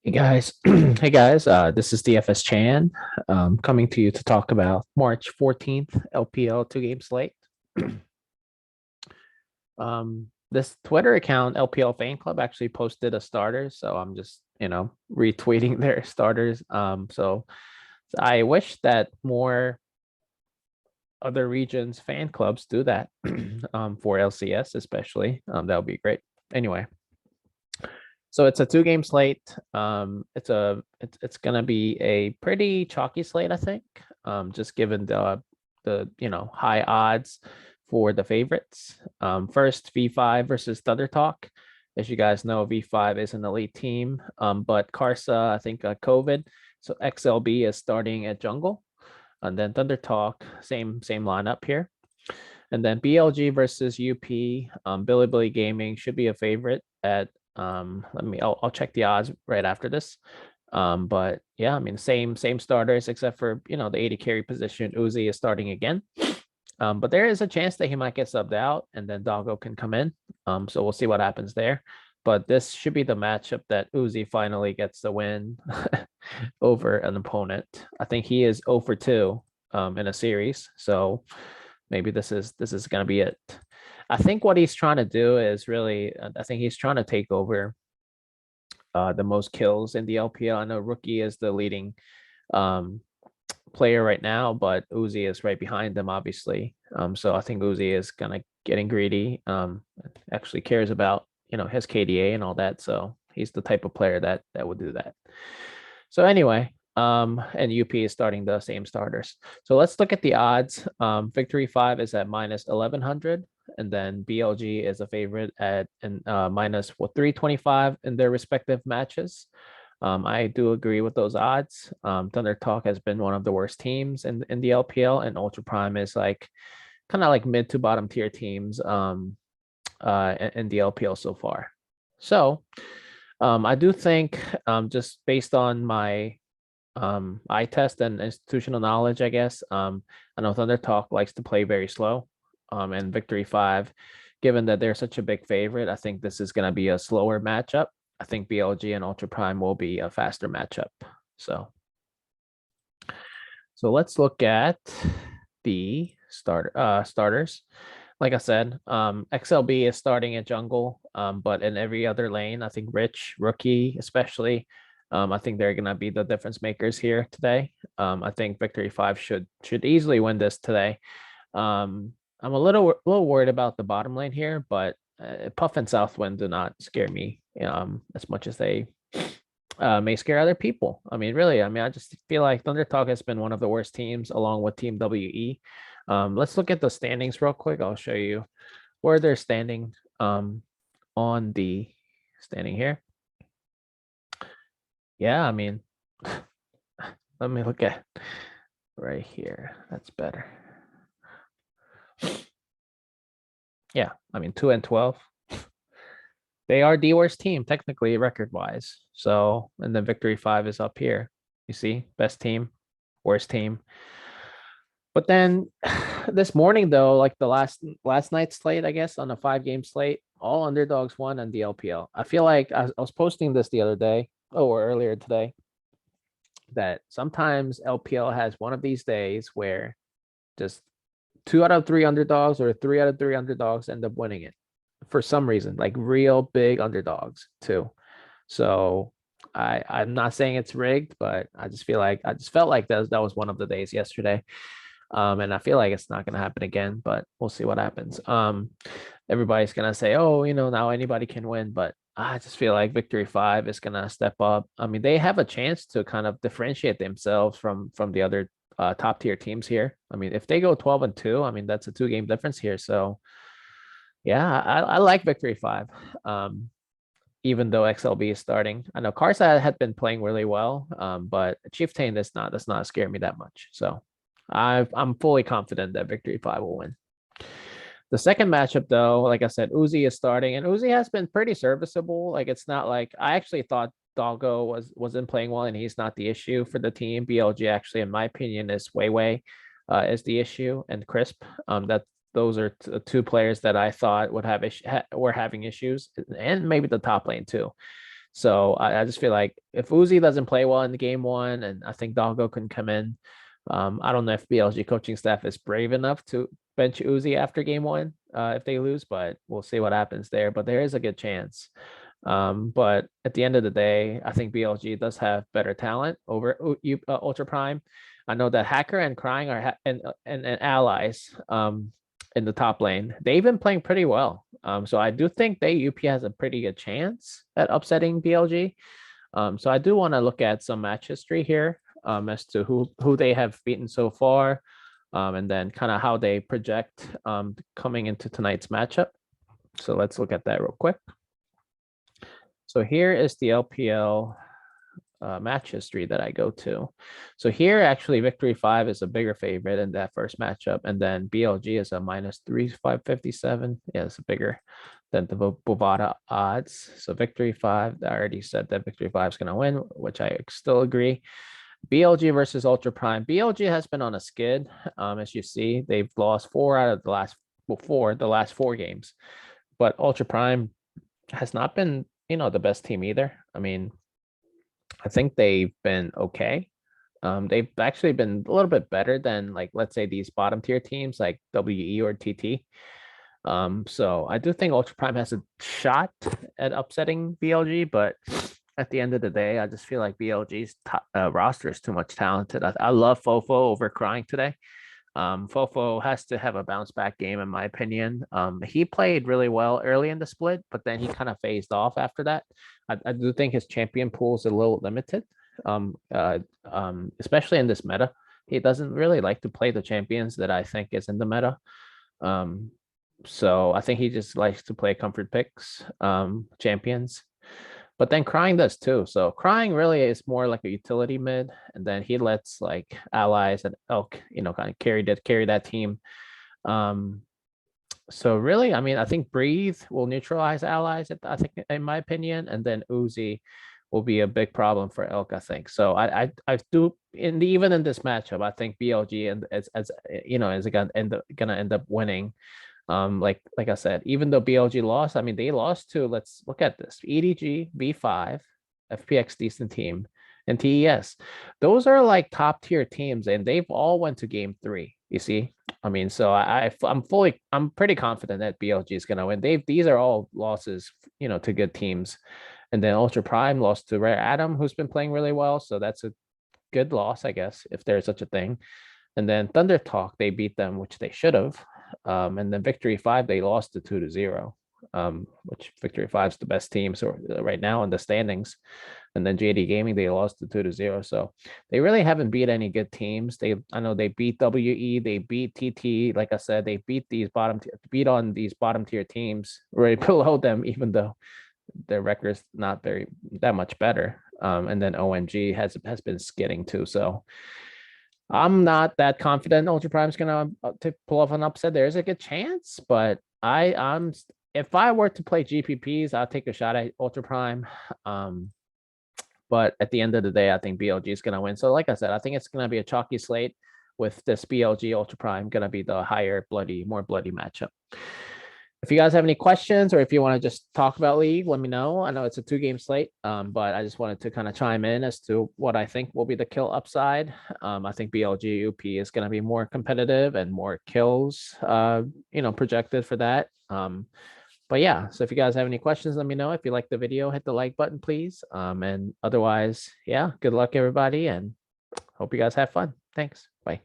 Hey guys, hey guys, this is Dfs Chan, coming to you to talk about March 14th LPL two game slate. This Twitter account, LPL Fan Club, actually posted a starter, so I'm just retweeting their starters. So I wish that more other regions fan clubs do that for LCS especially. That would be great. Anyway, so it's a two-game slate. It's gonna be a pretty chalky slate, I think. Just given the high odds for the favorites. First V5 versus Thundertalk. As you guys know, V5 is an elite team, but Karsa, I think, COVID. So XLB is starting at jungle, and then Thundertalk, same lineup here. And then BLG versus UP. Billy Gaming should be a favorite at I'll check the odds right after this. But yeah, I mean same starters except for the 80 carry position. Uzi is starting again. But there is a chance that he might get subbed out and then Doggo can come in. So we'll see what happens there. But this should be the matchup that Uzi finally gets the win over an opponent. I think he is 0 for 2 in a series. So maybe this is gonna be it. I think what he's trying to do is really, I think he's trying to take over the most kills in the LPL. I know Rookie is the leading player right now, but Uzi is right behind them, obviously. So I think Uzi is kind of getting greedy. Actually cares about his KDA and all that. So he's the type of player that would do that. So anyway, and UP is starting the same starters. So let's look at the odds. Victory 5 is at minus 1100, and then BLG is a favorite at minus 325 in their respective matches. I do agree with those odds. Thunder Talk has been one of the worst teams in the LPL, and Ultra Prime is like kind of like mid to bottom tier teams in the LPL so far. So I do think just based on my eye test and institutional knowledge, I guess. I know Thunder Talk likes to play very slow. And Victory 5, given that they're such a big favorite, I think this is going to be a slower matchup. I think BLG and Ultra Prime will be a faster matchup. So let's look at the starters. Like I said, XLB is starting at jungle, but in every other lane, I think Rich, Rookie especially, I think they're gonna be the difference makers here today. I think Victory 5 should easily win this today. I'm a little worried about the bottom lane here, but Puff and Southwind do not scare me as much as they may scare other people. I mean, really, I just feel like Thundertalk has been one of the worst teams along with Team WE. Let's look at the standings real quick. I'll show you where they're standing on the standing here. Yeah, I mean, let me look at right here. That's better. Yeah, I mean 2 and 12. They are the worst team technically record wise. So, and then Victory 5 is up here. You see, best team, worst team. But then this morning though, like the last night's slate, I guess on a 5-game slate, all underdogs won on the LPL. I feel like I was posting this the other day, or earlier today, that sometimes LPL has one of these days where just 2 out of 3 underdogs or 3 out of 3 underdogs end up winning it for some reason, like real big underdogs too. So I'm not saying it's rigged, but I just felt like that was one of the days yesterday. And I feel like it's not going to happen again, but we'll see what happens. Everybody's going to say, oh, now anybody can win, but I just feel like Victory 5 is going to step up. I mean, they have a chance to kind of differentiate themselves from the other top tier teams here. I mean, if they go 12 and 2, I mean, that's a 2-game difference here. So yeah, I like Victory 5. Even though XLB is starting. I know Karsa had been playing really well, but Chieftain does not scare me that much. So I'm fully confident that Victory 5 will win. The second matchup, though, like I said, Uzi is starting, and Uzi has been pretty serviceable. Like it's not like I actually thought Doggo wasn't playing well, and he's not the issue for the team. BLG actually, in my opinion, is way is the issue, and Crisp. That those are two players that I thought would have were having issues, and maybe the top lane too. So I just feel like if Uzi doesn't play well in the game one, and I think Doggo can come in, I don't know if BLG coaching staff is brave enough to bench Uzi after game one if they lose, but we'll see what happens there. But there is a good chance. But at the end of the day, I think BLG does have better talent over Ultra Prime. I know that Hacker and Crying are and allies in the top lane. They've been playing pretty well. So I do think they UP has a pretty good chance at upsetting BLG. So I do want to look at some match history here as to who they have beaten so far, and then kind of how they project coming into tonight's matchup. So let's look at that real quick. So here is the LPL match history that I go to. So here, actually, Victory 5 is a bigger favorite in that first matchup, and then BLG is a -3,557. Yeah, it's bigger than the Bovada odds. So Victory 5, I already said that Victory 5 is going to win, which I still agree. BLG versus Ultra Prime. BLG has been on a skid. As you see, they've lost 4 out of the last 4 games, but Ultra Prime has not been, the best team either. I mean, I think they've been okay. They've actually been a little bit better than, like, let's say these bottom tier teams like WE or TT. So I do think Ultra Prime has a shot at upsetting BLG, but at the end of the day, I just feel like BLG's roster is too much talented. I love Fofo over Crying today. Fofo has to have a bounce back game, in my opinion. He played really well early in the split, but then he kind of phased off after that. I do think his champion pool is a little limited, especially in this meta. He doesn't really like to play the champions that I think is in the meta. So I think he just likes to play comfort picks, champions. But then Crying does too. So Crying really is more like a utility mid, and then he lets like allies and Elk, kind of carry that team. So really, I mean, I think Breathe will neutralize allies, I think, in my opinion, and then Uzi will be a big problem for Elk, I think. So I do even in this matchup, I think BLG and is gonna end up winning. Like I said, even though BLG lost, I mean, they lost to, let's look at this: EDG, V5, FPX decent team, and TES. Those are like top tier teams, and they've all went to game 3. You see, I mean, so I'm pretty confident that BLG is gonna win. These are all losses, to good teams, and then Ultra Prime lost to Rare Atom, who's been playing really well, so that's a good loss, I guess, if there's such a thing. And then Thundertalk, they beat them, which they should have. And then Victory 5, they lost to 2-0, which Victory 5 is the best team so right now in the standings. And then JD Gaming, they lost to 2-0. So they really haven't beat any good teams. I know they beat WE, they beat TT. Like I said, they beat on these bottom tier teams right below them, even though their record's not that much better. And then OMG has been skidding too. So I'm not that confident Ultra Prime's gonna to pull off an upset. There's a good chance, but I'm if I were to play GPPs, I'll take a shot at Ultra Prime. But at the end of the day, I think BLG is gonna win. So like I said, I think it's gonna be a chalky slate with this BLG Ultra Prime gonna be the more bloody matchup. If you guys have any questions, or if you want to just talk about League, let me know. I know it's a 2-game slate, but I just wanted to kind of chime in as to what I think will be the kill upside. I think BLG UP is going to be more competitive and more kills, projected for that. But yeah, so if you guys have any questions, let me know. If you like the video, hit the like button, please. And otherwise, yeah, good luck, everybody, and hope you guys have fun. Thanks. Bye.